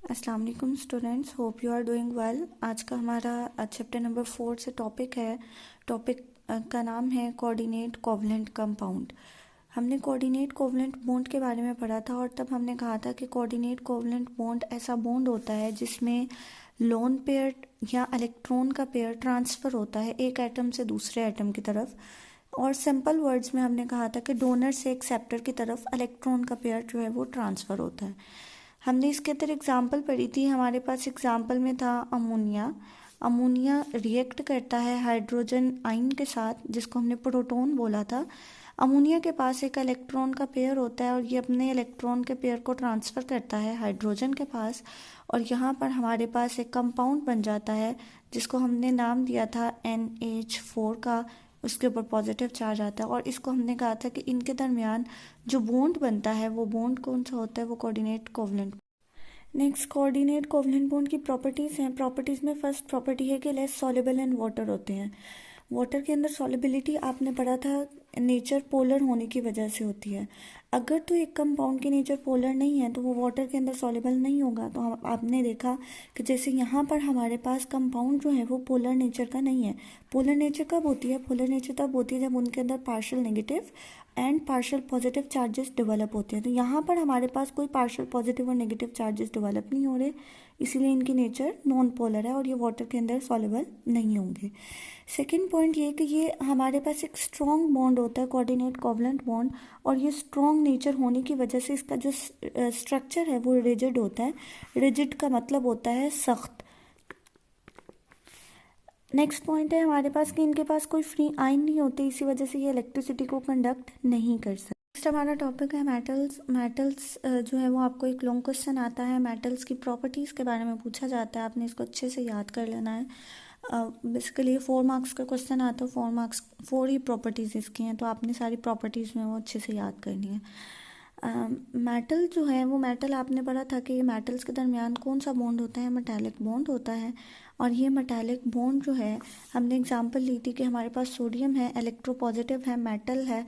अस्सलाम वालेकुम students, hope you are doing well. आज का हमारा चैप्टर नंबर 4 से टॉपिक है। टॉपिक का नाम है कोऑर्डिनेट कोवलेंट कंपाउंड। हमने कोऑर्डिनेट कोवलेंट बॉन्ड के बारे में पढ़ा था और तब हमने कहा था कि कोऑर्डिनेट कोवलेंट बॉन्ड ऐसा बॉन्ड होता है जिसमें लोन पेयर या इलेक्ट्रॉन का पेयर ट्रांसफ़र होता है एक एटम से दूसरे एटम की तरफ। और सिंपल वर्ड्स में हमने कहा था कि डोनर से एक्सेप्टर की तरफ इलेक्ट्रॉन का पेयर जो है वो ट्रांसफ़र होता है। हमने इसके अंदर एग्जाम्पल पढ़ी थी। हमारे पास एग्जाम्पल में था अमोनिया। अमोनिया रिएक्ट करता है हाइड्रोजन आयन के साथ, जिसको हमने प्रोटॉन बोला था। अमोनिया के पास एक इलेक्ट्रॉन का पेयर होता है और ये अपने इलेक्ट्रॉन के पेयर को ट्रांसफ़र करता है हाइड्रोजन के पास, और यहाँ पर हमारे पास एक कंपाउंड बन जाता है जिसको हमने नाम दिया था NH4 का। उसके ऊपर पॉजिटिव चार्ज आता है और इसको हमने कहा था कि इनके दरमियान जो बॉन्ड बनता है वो बॉन्ड कौन सा होता है, वो coordinate covalent. Next, coordinate covalent bond की प्रॉपर्टीज़ हैं। प्रॉपर्टीज़ में फर्स्ट प्रॉपर्टी है कि लेस सॉल्युबल इन वाटर होते हैं। वाटर के अंदर सॉल्युबिलिटी आपने पढ़ा था नेचर पोलर होने की वजह से होती है। अगर तो एक कंपाउंड की नेचर पोलर नहीं है तो वो वाटर के अंदर सॉल्युबल नहीं होगा। तो आपने देखा कि जैसे यहाँ पर हमारे पास कंपाउंड जो है वो पोलर नेचर का नहीं है। पोलर नेचर कब होती है? पोलर नेचर तब होती है जब उनके अंदर partial negative and partial positive charges develop होते हैं। तो यहाँ पर हमारे पास कोई पार्शियल पॉजिटिव और नेगेटिव चार्जेस डेवलप नहीं हो रहे, इसीलिए इनकी नेचर नॉन पोलर है और ये वाटर के अंदर सॉल्युबल नहीं होंगे। सेकेंड पॉइंट ये कि ये हमारे पास एक स्ट्रॉन्ग बॉन्ड होता है कोऑर्डिनेट कोवलेंट बॉन्ड, और ये स्ट्रॉन्ग नेचर होने की वजह से इसका जो स्ट्रक्चर है वो रिजिड होता है। रिजिड का मतलब होता है सख्त। नेक्स्ट पॉइंट है हमारे पास कि इनके पास कोई फ्री आयन नहीं होते, इसी वजह से ये इलेक्ट्रिसिटी को कंडक्ट नहीं कर सकते। नेक्स्ट हमारा टॉपिक है मेटल्स। मेटल्स जो है वो आपको एक लॉन्ग क्वेश्चन आता है, मेटल्स की प्रॉपर्टीज़ के बारे में पूछा जाता है, आपने इसको अच्छे से याद कर लेना है। बेसिकली 4 मार्क्स का क्वेश्चन आता है, 4 ही प्रॉपर्टीज़ इसकी हैं, तो आपने सारी प्रॉपर्टीज़ में वो अच्छे से याद करनी है। मेटल जो है वो मेटल आपने पढ़ा था कि मेटल्स के दरमियान कौन सा बॉन्ड होता है? मेटालिक बॉन्ड होता है। और ये मेटालिक बॉन्ड जो है हमने एग्जांपल ली थी कि हमारे पास सोडियम है, इलेक्ट्रोपॉजिटिव है, मेटल है।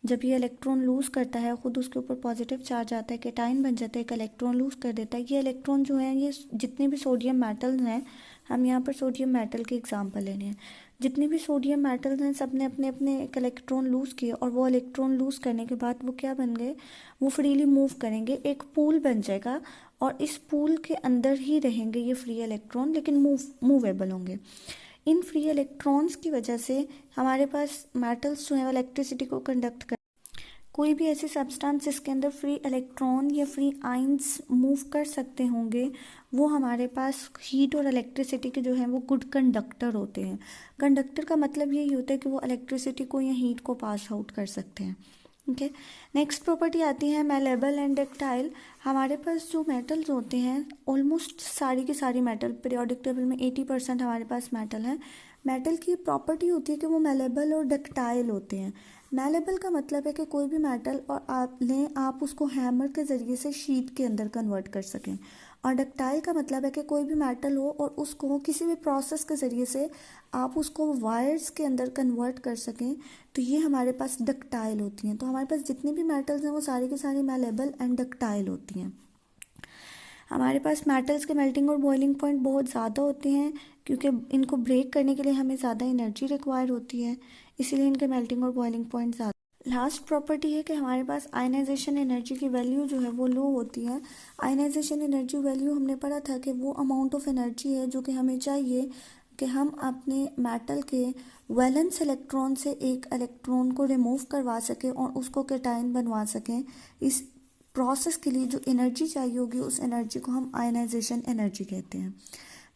जब ये इलेक्ट्रॉन लूज़ करता है खुद उसके ऊपर पॉजिटिव चार्ज आता है, केटाइन बन जाता है, एक इलेक्ट्रॉन लूज़ कर देता है। ये इलेक्ट्रॉन जो है ये जितने भी सोडियम मेटल्स हैं, हम यहाँ पर सोडियम मेटल के एग्जांपल लेने हैं। जितने भी सोडियम मेटल्स हैं सब ने अपने अपने एक इलेक्ट्रॉन लूज़ किए और वो इलेक्ट्रॉन लूज़ करने के बाद वो क्या बन गए? वो फ्रीली मूव करेंगे, एक पूल बन जाएगा और इस पूल के अंदर ही रहेंगे ये फ्री इलेक्ट्रॉन, लेकिन मूवेबल होंगे। इन फ्री इलेक्ट्रॉन्स की वजह से हमारे पास मेटल्स जो है इलेक्ट्रिसिटी को कंडक्ट कर। कोई भी ऐसी सब्सटेंस जिसके अंदर फ्री इलेक्ट्रॉन या फ्री आइंस मूव कर सकते होंगे वो हमारे पास हीट और इलेक्ट्रिसिटी के जो है वो गुड कंडक्टर होते हैं। कंडक्टर का मतलब यही होता है कि वो इलेक्ट्रिसिटी को या हीट को पास आउट कर सकते हैं। ओके, नेक्स्ट प्रॉपर्टी आती है मैलेबल एंड डक्टाइल। हमारे पास जो मेटल्स होते हैं ऑलमोस्ट सारी की सारी मेटल, पीरियोडिक टेबल में 80% हमारे पास मेटल है। मेटल की प्रॉपर्टी होती है कि वो मैलेबल और डक्टाइल होते हैं। मैलेबल का मतलब है कि कोई भी मेटल और आप उसको हैमर के ज़रिए से शीट के अंदर कन्वर्ट कर सकें। और डक्टाइल का मतलब है कि कोई भी मेटल हो और उसको किसी भी प्रोसेस के ज़रिए से आप उसको वायर्स के अंदर कन्वर्ट कर सकें, तो ये हमारे पास डक्टाइल होती हैं। तो हमारे पास जितनी भी मेटल्स हैं वो सारी की सारी मैलेबल एंड डक्टाइल होती हैं। हमारे पास मेटल्स के मेल्टिंग और बॉइलिंग पॉइंट बहुत ज़्यादा होते हैं क्योंकि इनको ब्रेक करने के लिए हमें ज़्यादा एनर्जी रिक्वायर होती है, इसीलिए इनके मेल्टिंग और बॉइलिंग पॉइंट ज़्यादा। लास्ट प्रॉपर्टी है कि हमारे पास आयनाइजेशन एनर्जी की वैल्यू जो है वो लो होती है। आयनाइजेशन एनर्जी वैल्यू हमने पढ़ा था कि वो अमाउंट ऑफ एनर्जी है जो कि हमें चाहिए कि हम अपने मेटल के वैलेंस इलेक्ट्रॉन से एक इलेक्ट्रॉन को रिमूव करवा सकें और उसको केटाइन बनवा सकें। इस प्रोसेस के लिए जो एनर्जी चाहिए होगी उस एनर्जी को हम आयनाइजेशन एनर्जी कहते हैं।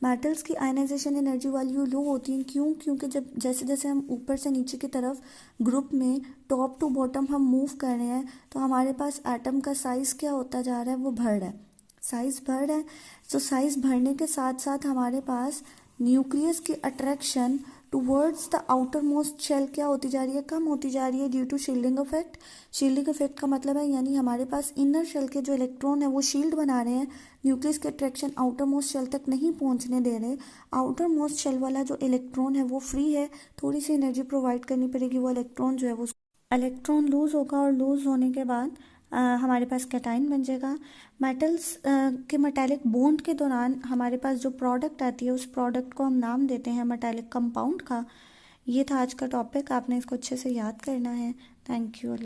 मेटल्स की आयनाइजेशन एनर्जी वैल्यू लो होती है, क्यों? क्योंकि जब जैसे जैसे हम ऊपर से नीचे की तरफ ग्रुप में टॉप टू बॉटम हम मूव कर रहे हैं तो हमारे पास एटम का साइज़ क्या होता जा रहा है? वो बढ़ रहा है, साइज़ बढ़ रहा है। तो साइज़ बढ़ने के साथ साथ हमारे पास न्यूक्लियस की attraction towards the outermost shell क्या होती जा रही है? कम होती जा रही है due to shielding effect. Shielding effect का मतलब है यानी हमारे पास इनर शेल के जो इलेक्ट्रॉन है वो शील्ड बना रहे हैं, न्यूक्लियस के अट्रैक्शन आउटर मोस्ट शेल तक नहीं पहुंचने दे रहे। आउटर मोस्ट शेल वाला जो इलेक्ट्रॉन है वो फ्री है, थोड़ी सी एनर्जी प्रोवाइड करनी पड़ेगी, वो इलेक्ट्रॉन जो है वो इलेक्ट्रॉन लूज होगा और लूज होने के बाद हमारे पास कैटाइन बन जाएगा। मेटल्स के मेटालिक बॉन्ड के दौरान हमारे पास जो प्रोडक्ट आती है उस प्रोडक्ट को हम नाम देते हैं मेटालिक कंपाउंड का। ये था आज का टॉपिक, आपने इसको अच्छे से याद करना है। Thank you.